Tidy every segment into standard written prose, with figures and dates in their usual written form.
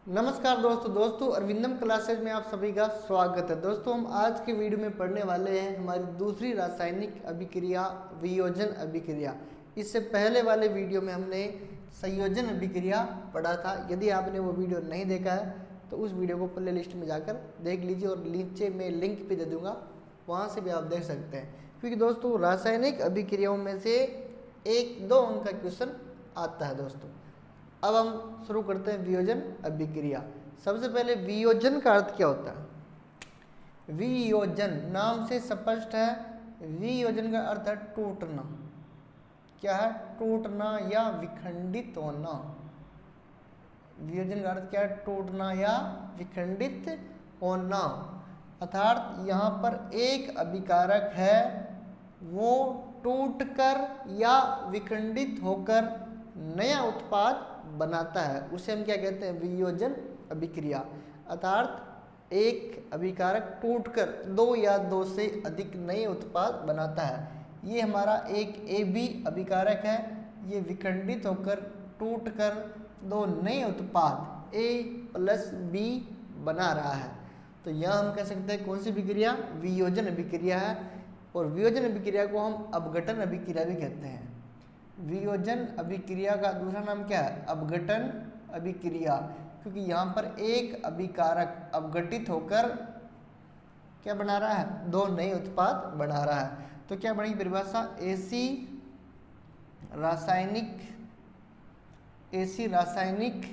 नमस्कार दोस्तों अरविंदम क्लासेज में आप सभी का स्वागत है। दोस्तों हम आज के वीडियो में पढ़ने वाले हैं हमारी दूसरी रासायनिक अभिक्रिया वियोजन अभिक्रिया। इससे पहले वाले वीडियो में हमने संयोजन अभिक्रिया पढ़ा था। यदि आपने वो वीडियो नहीं देखा है तो उस वीडियो को प्ले लिस्ट में जाकर देख लीजिए और नीचे में लिंक भी दे दूँगा, वहाँ से भी आप देख सकते हैं। क्योंकि दोस्तों रासायनिक अभिक्रियाओं में से 1-2 अंक का क्वेश्चन आता है। दोस्तों अब हम शुरू करते हैं वियोजन अभिक्रिया। सबसे पहले वियोजन का अर्थ क्या होता है? वियोजन नाम से स्पष्ट है। वियोजन का अर्थ है टूटना। क्या है? टूटना या विखंडित होना। वियोजन का अर्थ क्या है? टूटना या विखंडित होना। अर्थात यहाँ पर एक अभिकारक है, वो टूटकर या विखंडित होकर नया उत्पाद बनाता है, उसे हम क्या कहते हैं? वियोजन अभिक्रिया। अर्थात एक अभिकारक टूटकर 2 या 2 से अधिक नए उत्पाद बनाता है। ये हमारा एक AB अभिकारक है, ये विखंडित होकर टूटकर 2 नए उत्पाद A+B बना रहा है। तो यहाँ हम कह सकते हैं कौन सी अभिक्रिया? वियोजन अभिक्रिया है। और वियोजन अभिक्रिया को हम अपघटन अभिक्रिया भी कहते हैं। वियोजन अभिक्रिया का दूसरा नाम क्या है? अपघटन अभिक्रिया, क्योंकि यहाँ पर एक अभिकारक अपघटित होकर क्या बना रहा है? 2 नए उत्पाद बना रहा है। तो क्या बनेगी परिभाषा? ऐसी रासायनिक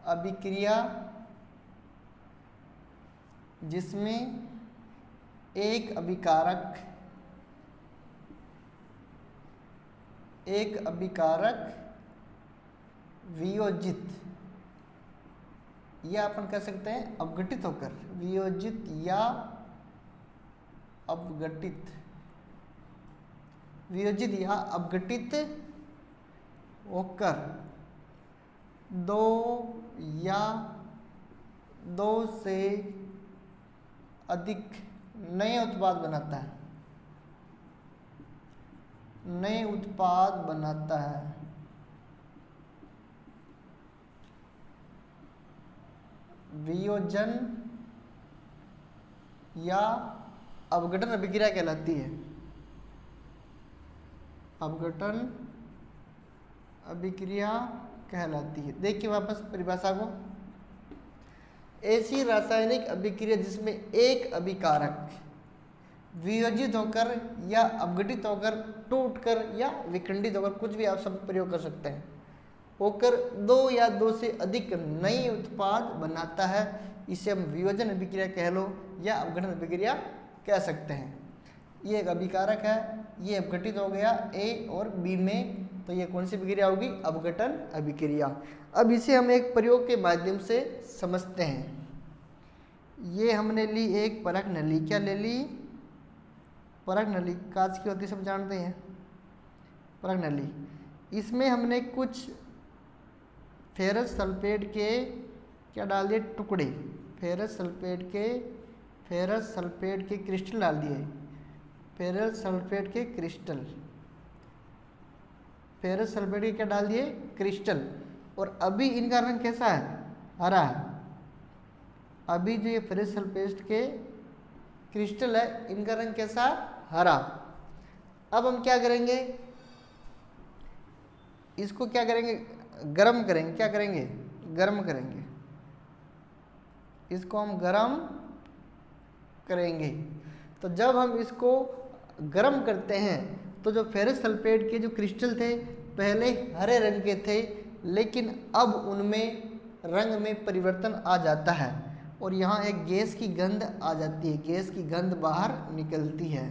अभिक्रिया जिसमें एक अभिकारक वियोजित या अपन कह सकते हैं अपघटित होकर, वियोजित या अपघटित, वियोजित या अपघटित होकर 2 या 2 से अधिक नए उत्पाद बनाता है, नए उत्पाद बनाता है। वियोजन या अपघटन अभिक्रिया कहलाती है। अपघटन अभिक्रिया कहलाती है। देखिए वापस परिभाषा को। ऐसी रासायनिक अभिक्रिया जिसमें एक अभिकारक वियोजित होकर या अपघटित होकर, टूटकर या विखंडित होकर, कुछ भी आप सब प्रयोग कर सकते हैं, होकर 2 या 2 से अधिक नए उत्पाद बनाता है, इसे हम वियोजन अभिक्रिया कह लो या अपघटन अभिक्रिया कह सकते हैं। ये एक अभिकारक है, ये अपघटित हो गया A और B में, तो ये कौन सी अभिक्रिया होगी? अपघटन अभिक्रिया। अब इसे हम एक प्रयोग के माध्यम से समझते हैं। ये हमने ली एक परख नली। क्या ले ली? परख नली। कांच की होती है, सब जानते हैं परख नली। इसमें हमने कुछ फेरस सल्फेट के क्या डाल दिए? टुकड़े। फेरस सल्फेट के क्रिस्टल डाल दिए। फेरस सल्फेट के क्या डाल दिए? क्रिस्टल। और अभी इनका रंग कैसा है? हरा है। अभी जो ये फेरस सल्फेट के क्रिस्टल है, इनका रंग कैसा? हरा। अब हम क्या करेंगे? इसको क्या करेंगे? गर्म करेंगे। क्या करेंगे? गर्म करेंगे। इसको हम गर्म करेंगे। तो जब हम इसको गर्म करते हैं तो जो फेरस सल्फेट के जो क्रिस्टल थे पहले हरे रंग के थे, लेकिन अब उनमें रंग में परिवर्तन आ जाता है और यहाँ एक गैस की गंध आ जाती है। गैस की गंध बाहर निकलती है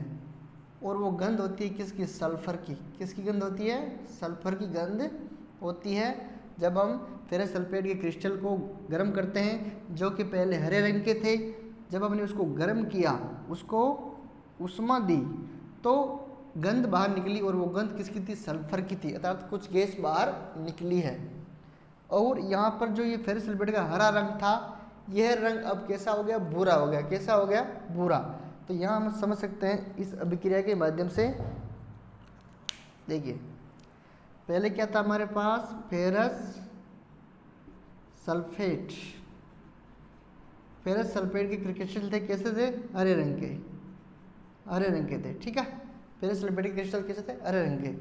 और वो गंध होती है किसकी? सल्फर की। किसकी गंध होती है? सल्फर की गंध होती है। जब हम फेरस सल्फेट के क्रिस्टल को गर्म करते हैं, जो कि पहले हरे रंग के थे, जब हमने उसको गर्म किया, उसको उष्मा दी, तो गंध बाहर निकली और वो गंध किसकी थी? सल्फर की थी। अर्थात कुछ गैस बाहर निकली है। और यहाँ पर जो ये फेरस सल्फेट का हरा रंग था, यह रंग अब कैसा हो गया? भूरा हो गया। कैसा हो गया? भूरा। तो यहाँ हम समझ सकते हैं इस अभिक्रिया के माध्यम से। देखिए पहले क्या था हमारे पास? Ferrous sulphate. फेरस सल्फेट के क्रिस्टल थे कैसे थे? हरे रंग के, हरे रंग के थे। ठीक है, फेरस सल्फेट के क्रिस्टल कैसे थे? हरे रंग के।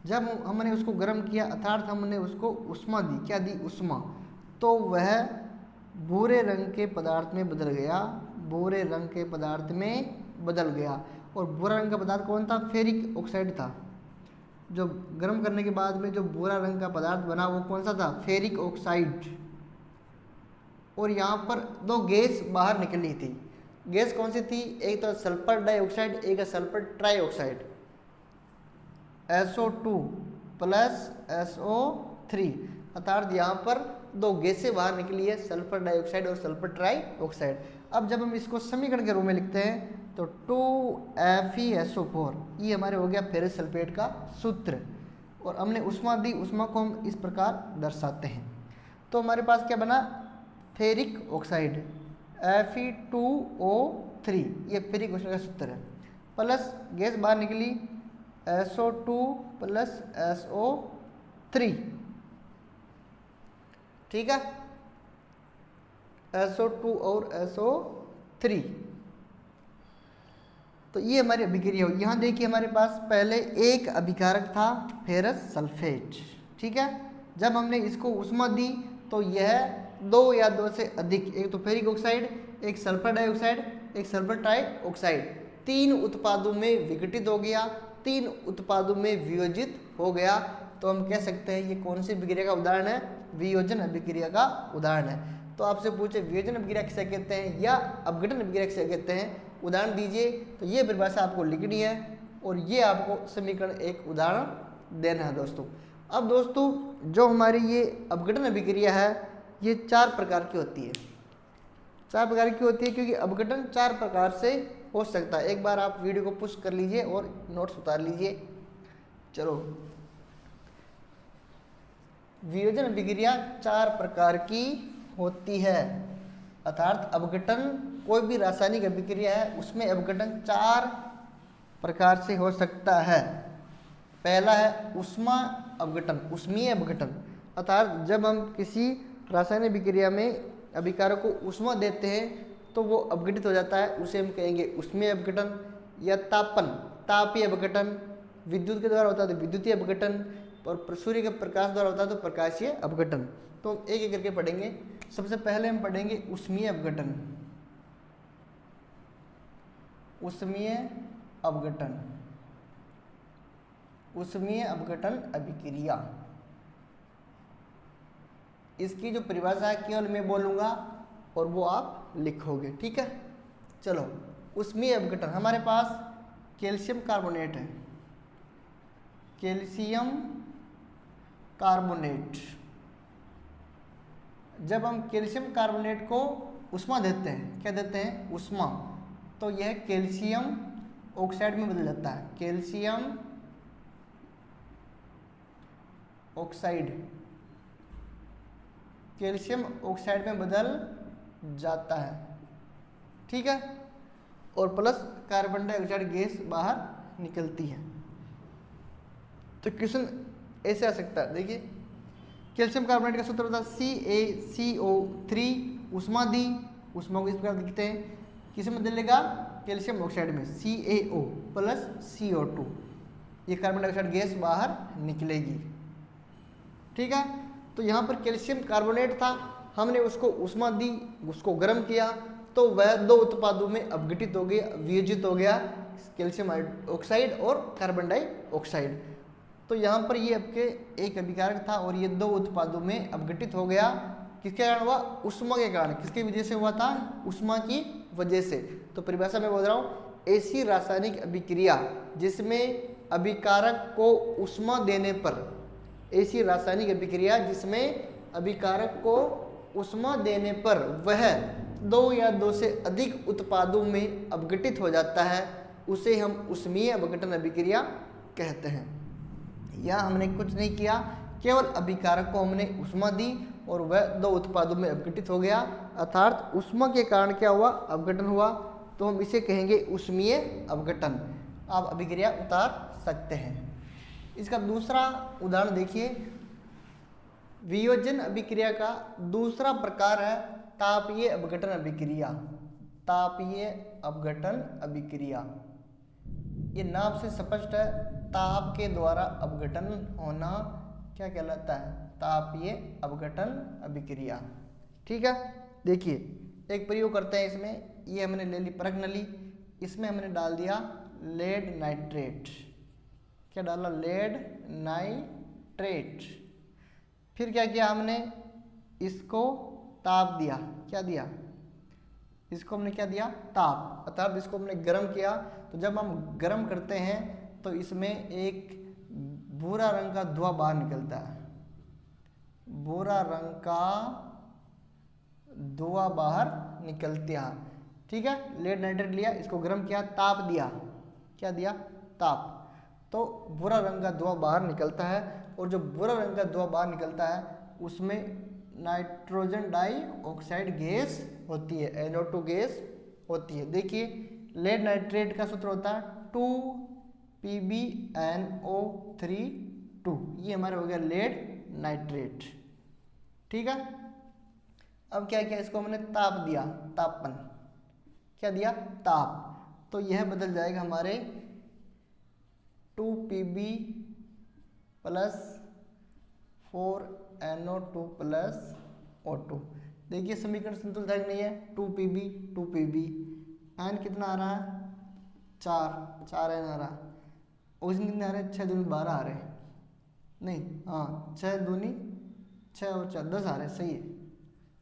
जब हमने उसको गर्म किया अर्थात हमने उसको उष्मा दी, क्या दी? उष्मा, तो वह भूरे रंग के पदार्थ में बदल गया, भूरे रंग के पदार्थ में बदल गया। और भूरा रंग का पदार्थ कौन था? फेरिक ऑक्साइड था। जो गर्म करने के बाद में जो भूरा रंग का पदार्थ बना वो कौन सा था? Ferric oxide. और यहाँ पर दो गैस बाहर निकली थी। गैस कौन सी थी? एक तो सल्फर डाइऑक्साइड, एक है sulphur trioxide, SO2 plus SO3। अर्थात यहाँ पर दो गैसें बाहर निकली है, सल्फर डाइऑक्साइड और सल्फर ट्राइऑक्साइड। अब जब हम इसको समीकरण के रूप में लिखते हैं तो 2FeSO4, ये हमारे हो गया फेरस सल्फेट का सूत्र। और हमने उष्मा दी, उष्मा को हम इस प्रकार दर्शाते हैं। तो हमारे पास क्या बना? फेरिक ऑक्साइड Fe2O3, ये फेरिक ऑक्साइड का सूत्र है। प्लस गैस बाहर निकली SO2 प्लस SO3। ठीक है, SO2 और SO3। तो ये हमारी अभिक्रिया हुई। यहाँ देखिए हमारे पास पहले एक अभिकारक था फेरस सल्फेट। ठीक है, जब हमने इसको उष्मा दी तो यह दो या दो से अधिक, एक तो फेरिक ऑक्साइड, एक सल्फर डाइऑक्साइड, एक सल्फर ट्राइऑक्साइड, तीन उत्पादों में विघटित हो गया, तीन उत्पादों में वियोजित हो गया। तो हम कह सकते हैं ये कौन सी अभिक्रिया का उदाहरण है? वियोजन अभिक्रिया का उदाहरण है। तो आपसे पूछे वियोजन अभिक्रिया किसे कहते हैं या अपघटन अभिक्रिया किसे कहते हैं, उदाहरण दीजिए। तो ये परिभाषा आपको लिखनी है और ये आपको समीकरण एक उदाहरण देना है दोस्तों। अब दोस्तों जो हमारी ये अपघटन अभिक्रिया है ये चार प्रकार की होती है। चार प्रकार की होती है क्योंकि अपघटन चार प्रकार से हो सकता है। एक बार आप वीडियो को पुश कर लीजिए और नोट्स उतार लीजिए। चलो, वियोजन अभिक्रिया चार प्रकार की होती है। अर्थात अपघटन कोई भी रासायनिक अभिक्रिया है उसमें अपघटन चार प्रकार से हो सकता है। पहला है उष्मा अपघटन, उष्मीय अपघटन। अर्थात जब हम किसी रासायनिक अभिक्रिया में अभिकारक को उष्मा देते हैं तो वो अपघटित हो जाता है, उसे हम कहेंगे उष्मीय अपघटन। या तापन, तापीय अपघटन। विद्युत के द्वारा होता है तो विद्युतीय अपघटन, और सूर्य के प्रकाश द्वारा होता है तो प्रकाशीय अपघटन। तो एक एक करके पढ़ेंगे। सबसे पहले हम पढ़ेंगे उष्मीय अपघटन। उष्मीय अपघटन, उष्मीय अपघटन अभिक्रिया। इसकी जो परिभाषा है केवल मैं बोलूंगा और वो आप लिखोगे। ठीक है, चलो। उष्मीय अपघटन, हमारे पास कैल्शियम कार्बोनेट है, कैल्शियम कार्बोनेट। जब हम कैल्शियम कार्बोनेट को उष्मा देते हैं, क्या देते हैं? उष्मा, तो यह कैल्शियम ऑक्साइड में बदल जाता है, कैल्शियम ऑक्साइड, कैल्शियम ऑक्साइड में बदल जाता है। ठीक है, और प्लस कार्बन डाइऑक्साइड गैस बाहर निकलती है। तो क्वेश्चन ऐसे आ सकता है, देखिए कैल्शियम कार्बोनेट का सूत्र होता है CaCO3, उष्मा दी, उष्मा को इस प्रकार लिखते हैं, किसे में बदलेगा? कैल्शियम ऑक्साइड में, CaO प्लस CO2, ये कार्बन डाइऑक्साइड गैस बाहर निकलेगी। ठीक है, तो यहाँ पर कैल्शियम कार्बोनेट था, हमने उसको उष्मा दी, उसको गर्म किया तो वह दो उत्पादों में अपघटित हो गया, वियोजित हो गया, कैल्शियम ऑक्साइड और कार्बन डाइऑक्साइड। तो यहाँ पर ये आपके एक अभिकारक था और ये दो उत्पादों में अपघटित हो गया। किसके कारण हुआ? उष्मा के कारण। किसकी वजह से हुआ था? उष्मा की वजह से। तो परिभाषा में बोल रहा हूँ, ऐसी रासायनिक अभिक्रिया जिसमें अभिकारक को उष्मा देने पर, ऐसी रासायनिक अभिक्रिया जिसमें अभिकारक को उष्मा देने पर वह दो या दो से अधिक उत्पादों में अपघटित हो जाता है, उसे हम उष्मीय अपघटन अभिक्रिया कहते हैं। यहाँ हमने कुछ नहीं किया, केवल अभिकारक को हमने उष्मा दी और वह दो उत्पादों में अपघटित हो गया, अर्थात उष्मा के कारण क्या हुआ? अपघटन हुआ। तो हम इसे कहेंगे उष्मीय अपघटन। आप अभिक्रिया उतार सकते हैं। इसका दूसरा उदाहरण देखिए, वियोजन अभिक्रिया का दूसरा प्रकार है तापीय अपघटन अभिक्रिया। तापीय अपघटन अभिक्रिया, ये नाम से स्पष्ट है, ताप के द्वारा अपघटन होना क्या कहलाता है? तापीय अपघटन अभिक्रिया। ठीक है, देखिए एक प्रयोग करते हैं इसमें। ये हमने ले ली परख नली, इसमें हमने डाल दिया लेड नाइट्रेट। क्या डाला? Lead nitrate. फिर क्या किया हमने? इसको ताप दिया। क्या दिया? इसको हमने क्या दिया? ताप, अर्थात इसको हमने गर्म किया। तो जब हम गर्म करते हैं तो इसमें एक भूरा रंग का धुआं बाहर निकलता है। भूरा रंग का धुआं बाहर निकलता है। ठीक है, लेड नाइट्रेट लिया, इसको गर्म किया, ताप दिया। क्या दिया? ताप। तो भूरा रंग का धुआं बाहर निकलता है, और जो भूरा रंग का धुआं बाहर निकलता है उसमें नाइट्रोजन डाइऑक्साइड गैस होती है, NO2 गैस होती है। देखिए लेड नाइट्रेट का सूत्र होता है 2PbNO3 ये हमारा हो गया लेड नाइट्रेट। ठीक है, अब क्या किया? इसको हमने ताप दिया, तापन। क्या दिया? ताप। तो यह बदल जाएगा हमारे 2Pb plus 4NO2 plus O2। देखिए समीकरण संतुलित है कि नहीं है? 2Pb एन कितना आ रहा है? 4 एन आ रहा है। ऑक्सीजन कितने आ रहे हैं? 6 दूनी 12 आ रहे हैं, नहीं हाँ 6 दूनी 6 और 4 10 आ रहे हैं, सही है।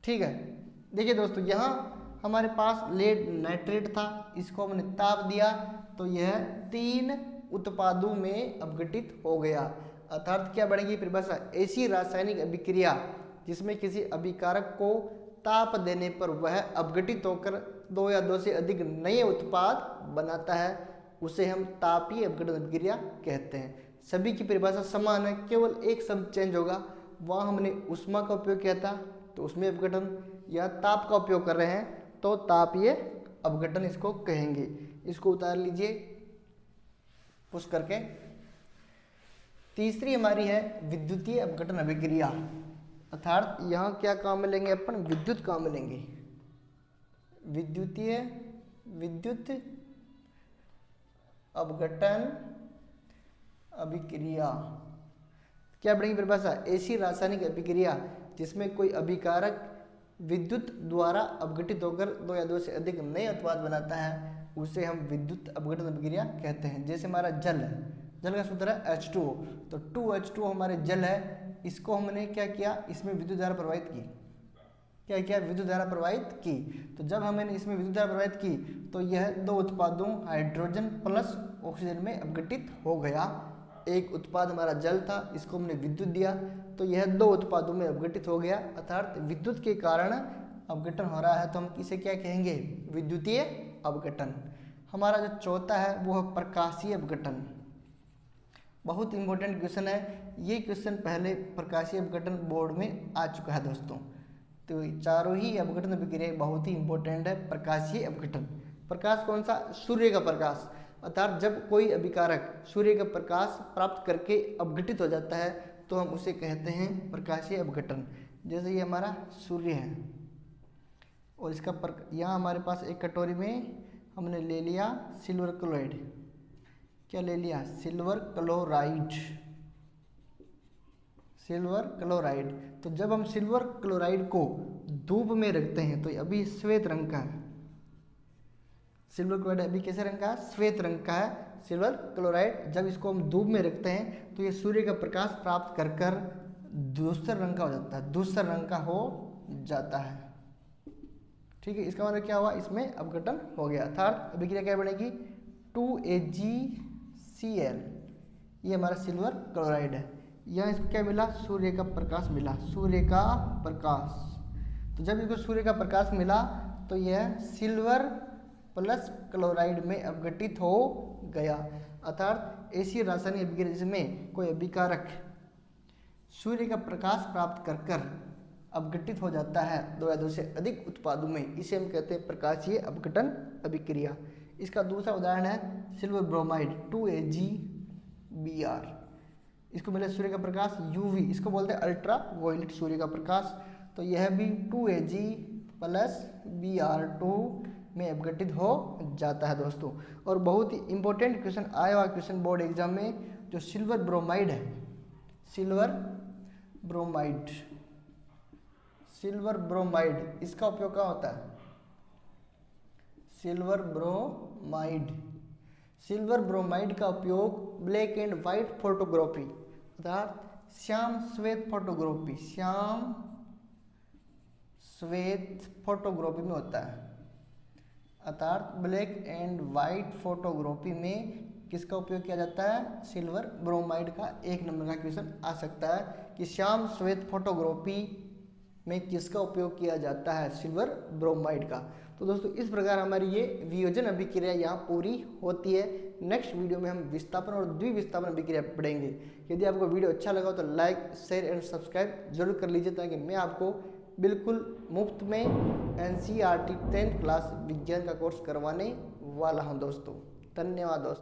ठीक है, देखिए दोस्तों यहाँ हमारे पास लेड नाइट्रेट था, इसको हमने ताप दिया तो यह 3 उत्पादों में अपघटित हो गया। अर्थात क्या बनेगी परिभाषा? ऐसी रासायनिक अभिक्रिया जिसमें किसी अभिकारक को ताप देने पर वह अपघटित होकर 2 या 2 से अधिक नए उत्पाद बनाता है, उसे हम तापीय अपघटन अभिक्रिया कहते हैं। सभी की परिभाषा समान है, केवल एक शब्द चेंज होगा। वहाँ हमने ऊष्मा का उपयोग किया था तो उसमें अपघटन, या ताप का उपयोग कर रहे हैं तो तापीय अपघटन इसको कहेंगे। इसको उतार लीजिए पुश करके। तीसरी हमारी है विद्युतीय अपघटन अभिक्रिया। अर्थात यहाँ क्या काम में लेंगे अपन? विद्युत काम में लेंगे। विद्युत अपघटन अभिक्रिया क्या बनेगी परिभाषा? ऐसी रासायनिक अभिक्रिया जिसमें कोई अभिकारक विद्युत द्वारा अपघटित होकर 2 या 2 से अधिक नए उत्पाद बनाता है, उसे हम विद्युत अपघटन अभिक्रिया कहते हैं। जैसे हमारा जल का सूत्र है H2O, तो 2H2O हमारे जल है, इसको हमने क्या किया? इसमें विद्युत धारा प्रवाहित की। क्या किया? विद्युत धारा प्रवाहित की। तो जब हमने इसमें विद्युत धारा प्रवाहित की तो यह 2 उत्पादों हाइड्रोजन प्लस ऑक्सीजन में अपघटित हो गया। एक उत्पाद हमारा जल था, इसको हमने विद्युत दिया तो यह 2 उत्पादों में अपघटित हो गया। अर्थात विद्युत के कारण अपघटन हो रहा है तो हम इसे क्या कहेंगे? विद्युतीय अपघटन। हमारा जो चौथा है वो है प्रकाशीय अपघटन। बहुत इंपॉर्टेंट क्वेश्चन है ये। क्वेश्चन पहले प्रकाशीय अपघटन बोर्ड में आ चुका है दोस्तों। तो चारों ही अपघटन अभिक्रिया बहुत ही इंपॉर्टेंट है। प्रकाशीय अपघटन, प्रकाश कौन सा? सूर्य का प्रकाश। अर्थात जब कोई अभिकारक सूर्य का प्रकाश प्राप्त करके अपघटित हो जाता है तो हम उसे कहते हैं प्रकाशीय अपघटन। जैसे ये हमारा सूर्य है और इसका यहाँ हमारे पास एक कटोरी में हमने ले लिया सिल्वर क्लोराइड। क्या ले लिया? Silver chloride. तो जब हम सिल्वर क्लोराइड को धूप में रखते हैं तो अभी श्वेत रंग का है। सिल्वर क्लोराइड अभी कैसे रंग का है? श्वेत रंग का है सिल्वर क्लोराइड। जब इसको हम धूप में रखते हैं तो ये सूर्य का प्रकाश प्राप्त कर कर धूसर रंग का हो जाता है, धूसर रंग का हो जाता है। ठीक है, इसका मतलब क्या हुआ? इसमें अपघटन हो गया। अर्थात अभिक्रिया क्या बनेगी? 2AgCl, ये हमारा सिल्वर क्लोराइड है। यहाँ इसको क्या मिला? सूर्य का प्रकाश मिला, सूर्य का प्रकाश। तो जब इसको सूर्य का प्रकाश मिला तो यह सिल्वर प्लस क्लोराइड में अपघटित हो गया। अर्थात ऐसी रासायनिक अभिक्रिया जिसमें कोई अभिकारक सूर्य का प्रकाश प्राप्त कर कर अपघटित हो जाता है 2 या 2 से अधिक उत्पादों में, इसे हम कहते हैं प्रकाशीय अपघटन अभिक्रिया। इसका दूसरा उदाहरण है सिल्वर ब्रोमाइड 2AgBr। इसको मिले सूर्य का प्रकाश यूवी, इसको बोलते हैं अल्ट्रा वायलेट सूर्य का प्रकाश। तो यह भी 2Ag प्लस Br2 में अपघटित हो जाता है दोस्तों। और बहुत ही इंपॉर्टेंट क्वेश्चन आया हुआ क्वेश्चन बोर्ड एग्जाम में, जो सिल्वर ब्रोमाइड है, सिल्वर ब्रोमाइड, सिल्वर ब्रोमाइड, इसका उपयोग क्या होता है? सिल्वर ब्रोमाइड, सिल्वर ब्रोमाइड का उपयोग ब्लैक एंड वाइट फोटोग्राफी अर्थात श्याम श्वेत फोटोग्राफी, श्याम श्वेत फोटोग्राफी में होता है। अर्थात ब्लैक एंड वाइट फोटोग्राफी में किसका उपयोग किया जाता है? सिल्वर ब्रोमाइड का 1 नंबर का क्वेश्चन आ सकता है कि श्याम श्वेत फोटोग्राफी में किसका उपयोग किया जाता है? सिल्वर ब्रोमाइड का। तो दोस्तों इस प्रकार हमारी ये वियोजन अभिक्रिया यहाँ पूरी होती है। नेक्स्ट वीडियो में हम विस्थापन और द्विविस्थापन अभिक्रिया पढ़ेंगे। यदि आपको वीडियो अच्छा लगा तो लाइक शेयर एंड सब्सक्राइब जरूर कर लीजिए, ताकि मैं आपको बिल्कुल मुफ्त में NCERT 10th क्लास विज्ञान का कोर्स करवाने वाला हूँ दोस्तों। धन्यवाद दोस्तों।